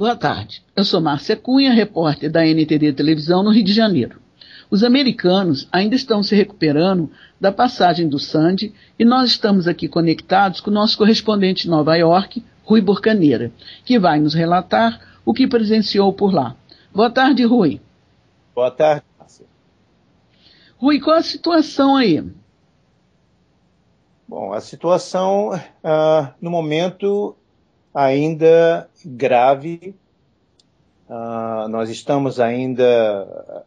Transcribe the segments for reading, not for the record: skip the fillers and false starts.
Boa tarde. Eu sou Márcia Cunha, repórter da NTD Televisão no Rio de Janeiro. Os americanos ainda estão se recuperando da passagem do Sandy e nós estamos aqui conectados com o nosso correspondente em Nova York, Rui Burcaneira, que vai nos relatar o que presenciou por lá. Boa tarde, Rui. Boa tarde, Márcia. Rui, qual a situação aí? Bom, a situação, no momento, ainda grave. Nós estamos ainda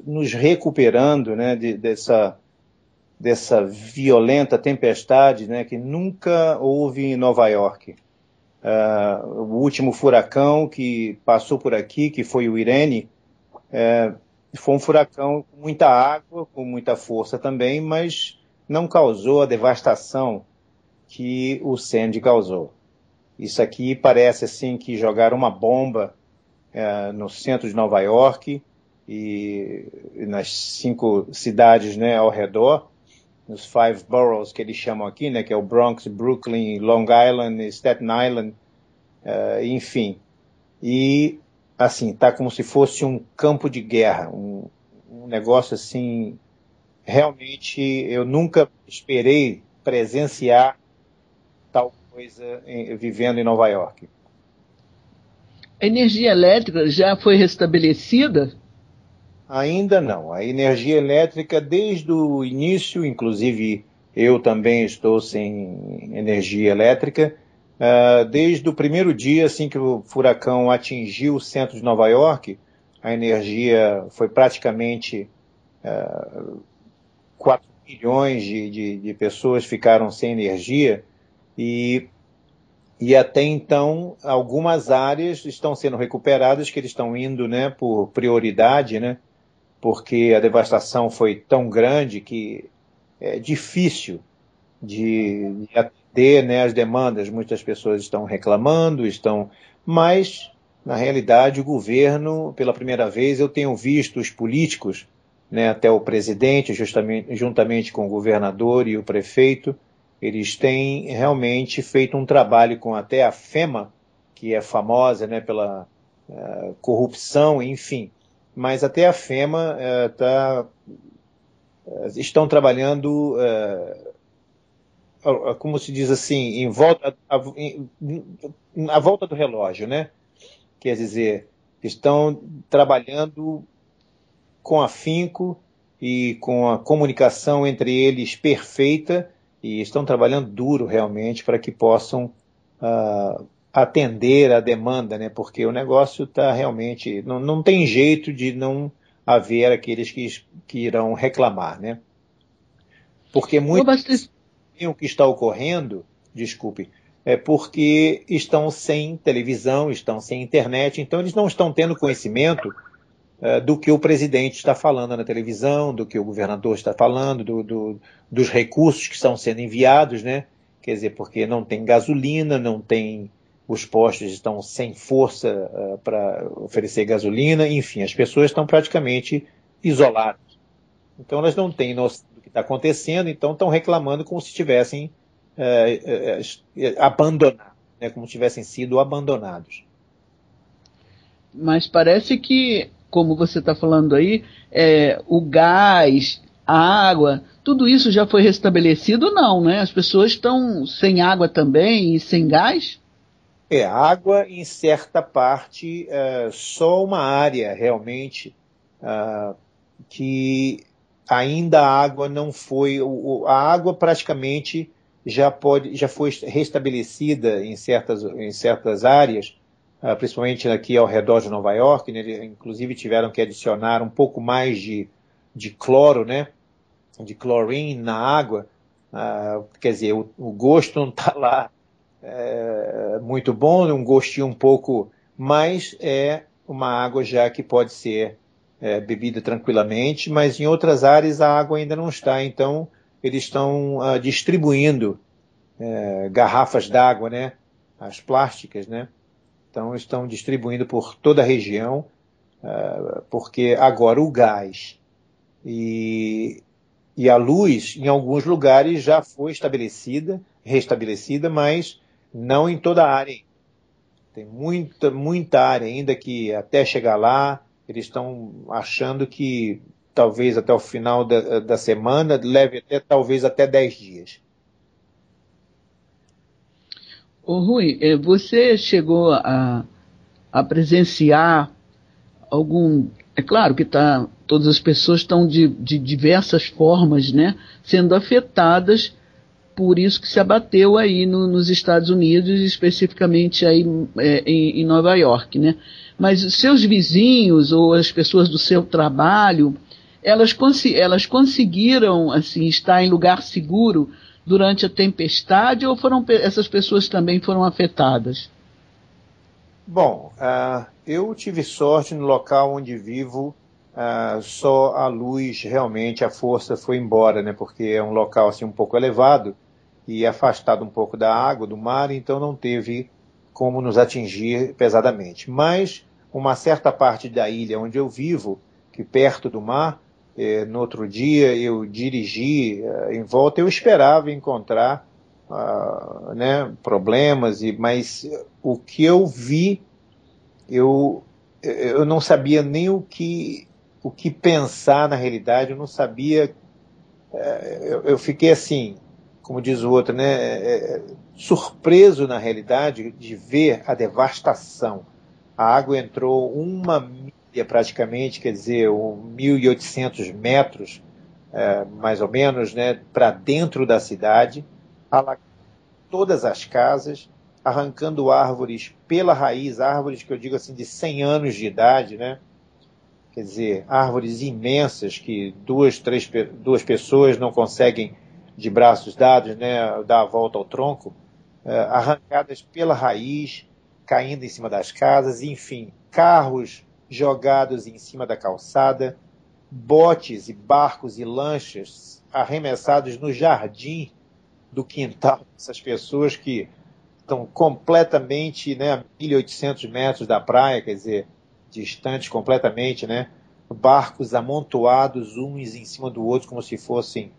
nos recuperando, né, dessa violenta tempestade, né, que nunca houve em Nova York. O último furacão que passou por aqui, que foi o Irene, foi um furacão com muita água, com muita força também, mas não causou a devastação que o Sandy causou. Isso aqui parece assim que jogaram uma bomba no centro de Nova York e nas 5 cidades, né, ao redor, nos 5 boroughs que eles chamam aqui, né, que é o Bronx, Brooklyn, Long Island, Staten Island, enfim. E assim, tá como se fosse um campo de guerra, um negócio assim, realmente eu nunca esperei presenciar tal coisa vivendo em Nova York. A energia elétrica já foi restabelecida? Ainda não. A energia elétrica, desde o início, inclusive eu também estou sem energia elétrica, desde o primeiro dia, assim que o furacão atingiu o centro de Nova York, a energia foi praticamente 4 milhões de pessoas ficaram sem energia e até então algumas áreas estão sendo recuperadas, que eles estão indo, né, por prioridade, né, porque a devastação foi tão grande que é difícil de atender, né, as demandas. Muitas pessoas estão reclamando, mas na realidade o governo, pela primeira vez eu tenho visto os políticos, né, até o presidente, juntamente com o governador e o prefeito, eles têm realmente feito um trabalho com até a FEMA, que é famosa, né, pela corrupção, enfim. Mas até a FEMA estão trabalhando, como se diz assim, à volta do relógio, né? Quer dizer, estão trabalhando com afinco e com a comunicação entre eles perfeita, e estão trabalhando duro realmente para que possam atender a demanda, né? Porque o negócio está realmente... Não tem jeito de não haver aqueles que irão reclamar, né? Porque muitos o que está ocorrendo, desculpe, é porque estão sem televisão, estão sem internet, então eles não estão tendo conhecimento do que o presidente está falando na televisão, do que o governador está falando, dos recursos que estão sendo enviados, né? Quer dizer, porque não tem gasolina, não tem... Os postos estão sem força para oferecer gasolina, enfim, as pessoas estão praticamente isoladas. Então elas não têm noção do que está acontecendo, então estão reclamando como se tivessem abandonado, né? Como se tivessem sido abandonados. Mas parece que, como você está falando aí, o gás, a água, tudo isso já foi restabelecido, não, né? As pessoas estão sem água também e sem gás? A água em certa parte, só uma área realmente que ainda a água não foi... A água praticamente já foi restabelecida em certas áreas, principalmente aqui ao redor de Nova York, né? Inclusive tiveram que adicionar um pouco mais de cloro, né? De chlorine na água, quer dizer, o gosto não está lá muito bom, um gostinho um pouco, mas é uma água já que pode ser bebida tranquilamente, mas em outras áreas a água ainda não está, então eles estão distribuindo garrafas d'água, né? As plásticas, né? Então estão distribuindo por toda a região, porque agora o gás e a luz, em alguns lugares, já foi restabelecida, mas não em toda a área, Tem muita área ainda que até chegar lá, eles estão achando que talvez até o final da semana leve talvez até 10 dias. Ô Rui, você chegou a presenciar algum... É claro que todas as pessoas estão de diversas formas, né, sendo afetadas por isso que se abateu aí nos Estados Unidos, especificamente aí em Nova York, né? Mas os seus vizinhos ou as pessoas do seu trabalho, elas conseguiram assim estar em lugar seguro durante a tempestade ou essas pessoas também foram afetadas? Bom, eu tive sorte no local onde vivo, só a luz realmente, a força foi embora, né? Porque é um local assim um pouco elevado e afastado um pouco da água, do mar, então não teve como nos atingir pesadamente. Mas uma certa parte da ilha onde eu vivo, que perto do mar, no outro dia eu dirigi em volta, eu esperava encontrar né, problemas, mas o que eu vi, eu não sabia nem o que pensar na realidade, eu não sabia, eu fiquei assim, como diz o outro, né, surpreso na realidade de ver a devastação. A água entrou 1 milha praticamente, quer dizer, 1.800 metros, mais ou menos, né, para dentro da cidade, alagando todas as casas, arrancando árvores pela raiz, árvores que eu digo assim de 100 anos de idade, né? Quer dizer, árvores imensas que duas pessoas não conseguem, de braços dados, né, dar a volta ao tronco, arrancadas pela raiz, caindo em cima das casas, enfim, carros jogados em cima da calçada, botes e barcos e lanchas arremessados no jardim do quintal dessas pessoas que estão completamente, né, a 1.800 metros da praia, quer dizer, distantes completamente, né? Barcos amontoados uns em cima do outro como se fossem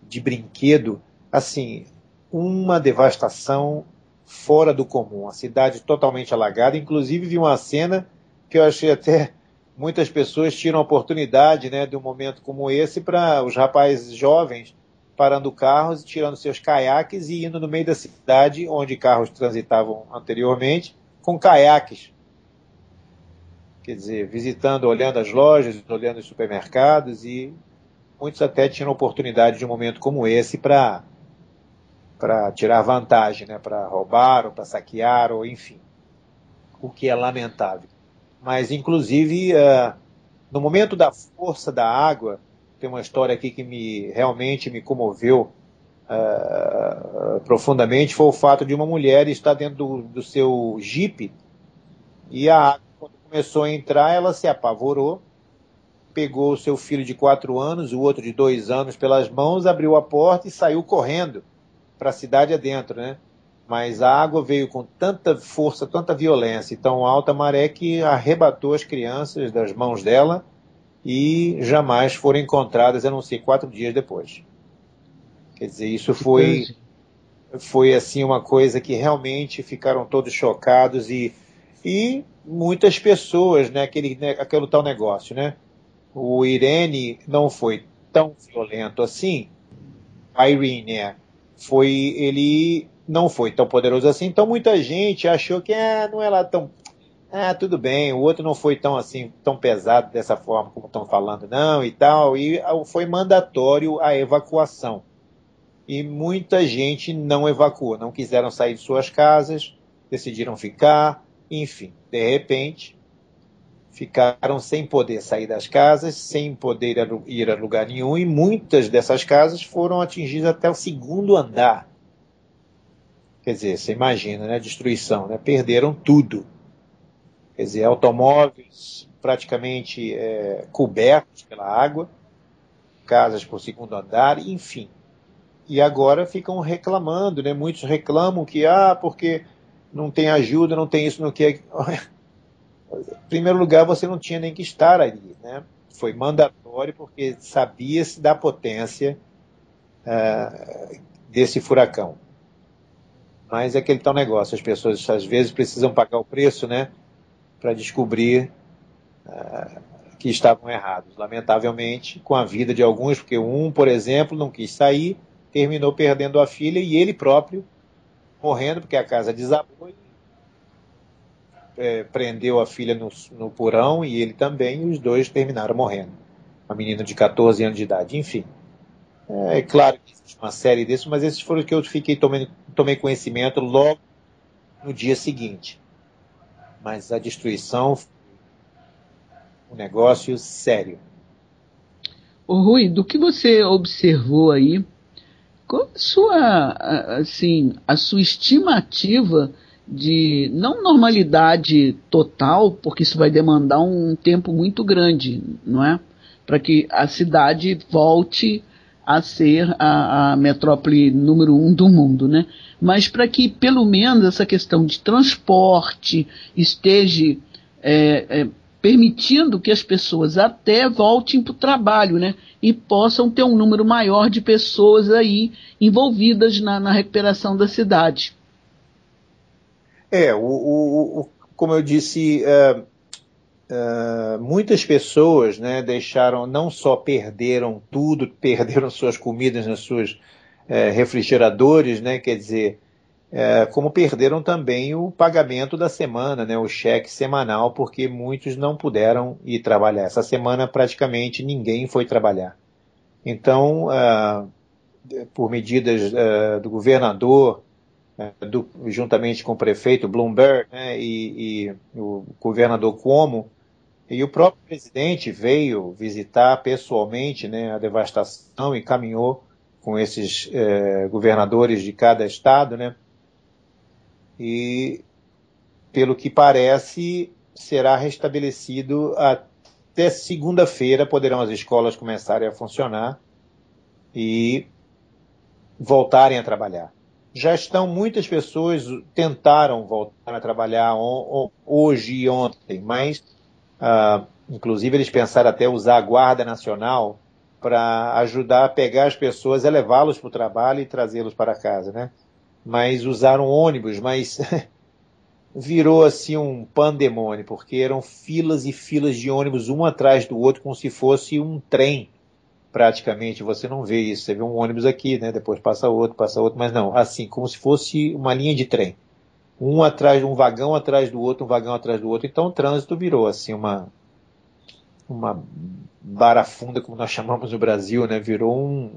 de brinquedo. Assim, uma devastação fora do comum. A cidade totalmente alagada. Inclusive vi uma cena que eu achei até muitas pessoas tiram a oportunidade, né, de um momento como esse para os rapazes jovens parando carros, tirando seus caiaques e indo no meio da cidade, onde carros transitavam anteriormente, com caiaques. Quer dizer, visitando, olhando as lojas, olhando os supermercados, e muitos até tinham oportunidade de um momento como esse para tirar vantagem, né? Para roubar, ou para saquear, ou enfim, o que é lamentável. Mas, inclusive, no momento da força da água, tem uma história aqui que realmente me comoveu profundamente, foi o fato de uma mulher estar dentro do seu jipe e a água, quando começou a entrar, ela se apavorou, pegou o seu filho de 4 anos, o outro de 2 anos pelas mãos, abriu a porta e saiu correndo para a cidade adentro, né? Mas a água veio com tanta força, tanta violência e tão alta maré que arrebatou as crianças das mãos dela e jamais foram encontradas, a não ser 4 dias depois. Quer dizer, isso foi assim uma coisa que realmente ficaram todos chocados e muitas pessoas, né, aquele tal negócio, né? O Irene não foi tão violento assim, a Irene, ele não foi tão poderoso assim, então muita gente achou que não é lá tão, tudo bem, o outro não foi tão assim, tão pesado dessa forma como estão falando não e tal, e foi mandatório a evacuação. E muita gente não evacuou, não quiseram sair de suas casas, decidiram ficar, enfim, de repente ficaram sem poder sair das casas, sem poder ir a lugar nenhum, e muitas dessas casas foram atingidas até o 2º andar. Quer dizer, você imagina, né, destruição, né? Perderam tudo. Quer dizer, automóveis praticamente cobertos pela água, casas por 2º andar, enfim. E agora ficam reclamando, né? Muitos reclamam que, porque não tem ajuda, não tem isso, não quer. Em primeiro lugar, você não tinha nem que estar ali, né? Foi mandatório porque sabia-se da potência desse furacão. Mas é aquele tal negócio, as pessoas às vezes precisam pagar o preço, né, para descobrir que estavam errados. Lamentavelmente, com a vida de alguns, porque um, por exemplo, não quis sair, terminou perdendo a filha e ele próprio morrendo, porque a casa desabou e prendeu a filha no porão e ele também, e os dois terminaram morrendo. Uma menina de 14 anos de idade, enfim. É claro que existe uma série desses, mas esses foram os que eu tomei conhecimento logo no dia seguinte. Mas a destruição foi um negócio sério. Ô Rui, do que você observou aí, qual a sua, assim, a sua estimativa de, não normalidade total, porque isso vai demandar um tempo muito grande, não é? Para que a cidade volte a ser a metrópole número 1 do mundo, né? Mas para que pelo menos essa questão de transporte esteja permitindo que as pessoas até voltem para o trabalho, né? E possam ter um número maior de pessoas aí envolvidas na recuperação da cidade. Como eu disse, muitas pessoas, né, não só perderam tudo, perderam suas comidas nos seus refrigeradores, né, quer dizer, como perderam também o pagamento da semana, né, o cheque semanal, porque muitos não puderam ir trabalhar. Essa semana praticamente ninguém foi trabalhar. Então, por medidas do governador, juntamente com o prefeito Bloomberg, né, e o governador Cuomo, e o próprio presidente veio visitar pessoalmente, né, a devastação e caminhou com esses governadores de cada estado, né, e, pelo que parece, será restabelecido até segunda-feira, poderão as escolas começarem a funcionar e voltarem a trabalhar. Muitas pessoas tentaram voltar a trabalhar hoje e ontem, mas, inclusive, eles pensaram até usar a Guarda Nacional para ajudar a pegar as pessoas, levá-los para o trabalho e trazê-los para casa, né? Mas usaram ônibus, mas virou assim um pandemônio, porque eram filas e filas de ônibus um atrás do outro, como se fosse um trem, praticamente. Você não vê isso, você vê um ônibus aqui, né? Depois passa outro, mas não, assim, como se fosse uma linha de trem. Um vagão atrás do outro, um vagão atrás do outro. Então o trânsito virou assim uma barafunda, como nós chamamos no Brasil, né? Virou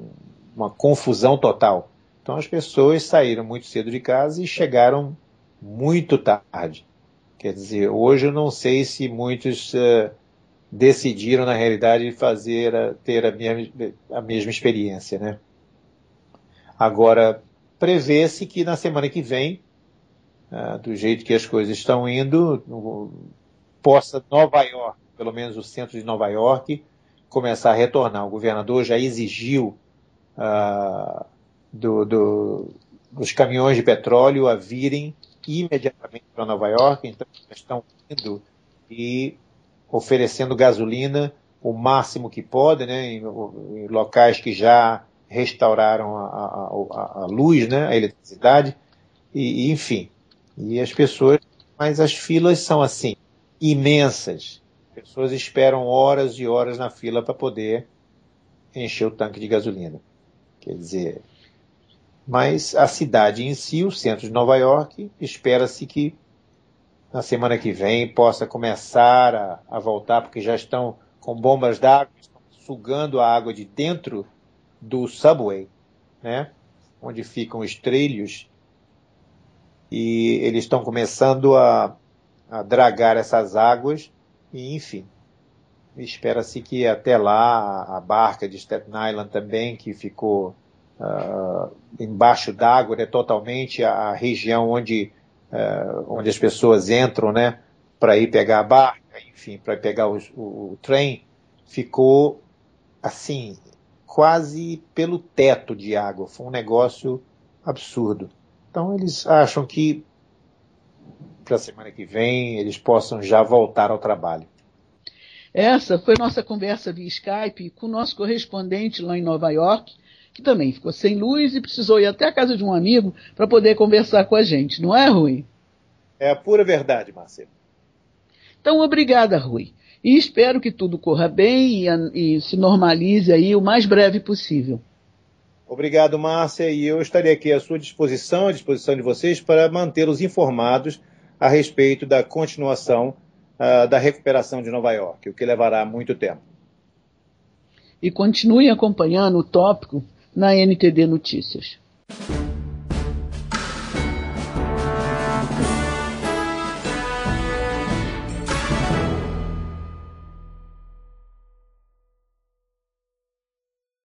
uma confusão total. Então as pessoas saíram muito cedo de casa e chegaram muito tarde. Quer dizer, hoje eu não sei se muitos decidiram, na realidade, ter a mesma experiência, né? Agora, prevê-se que na semana que vem, do jeito que as coisas estão indo, possa Nova York, pelo menos o centro de Nova York, começar a retornar. O governador já exigiu dos caminhões de petróleo a virem imediatamente para Nova York, então estão indo e oferecendo gasolina o máximo que pode, né, em locais que já restauraram a luz, né, a eletricidade, e enfim. E as pessoas, mas as filas são assim, imensas. As pessoas esperam horas e horas na fila para poder encher o tanque de gasolina. Quer dizer, mas a cidade em si, o centro de Nova York, espera-se que na semana que vem possa começar a voltar, porque já estão com bombas d'água, estão sugando a água de dentro do subway, né, onde ficam os trilhos, e eles estão começando a dragar essas águas, e enfim, espera-se que até lá a barca de Staten Island também, que ficou embaixo d'água, né, totalmente a região onde as pessoas entram, né, para ir pegar a barca, enfim, para pegar o trem, ficou assim, quase pelo teto de água. Foi um negócio absurdo. Então eles acham que para a semana que vem eles possam já voltar ao trabalho. Essa foi nossa conversa via Skype com o nosso correspondente lá em Nova York, que também ficou sem luz e precisou ir até a casa de um amigo para poder conversar com a gente, não é, Rui? É a pura verdade, Márcia. Então, obrigada, Rui. E espero que tudo corra bem e se normalize aí o mais breve possível. Obrigado, Márcia, e eu estarei aqui à sua disposição, à disposição de vocês, para mantê-los informados a respeito da continuação da recuperação de Nova York, o que levará muito tempo. E continue acompanhando o tópico na NTD Notícias.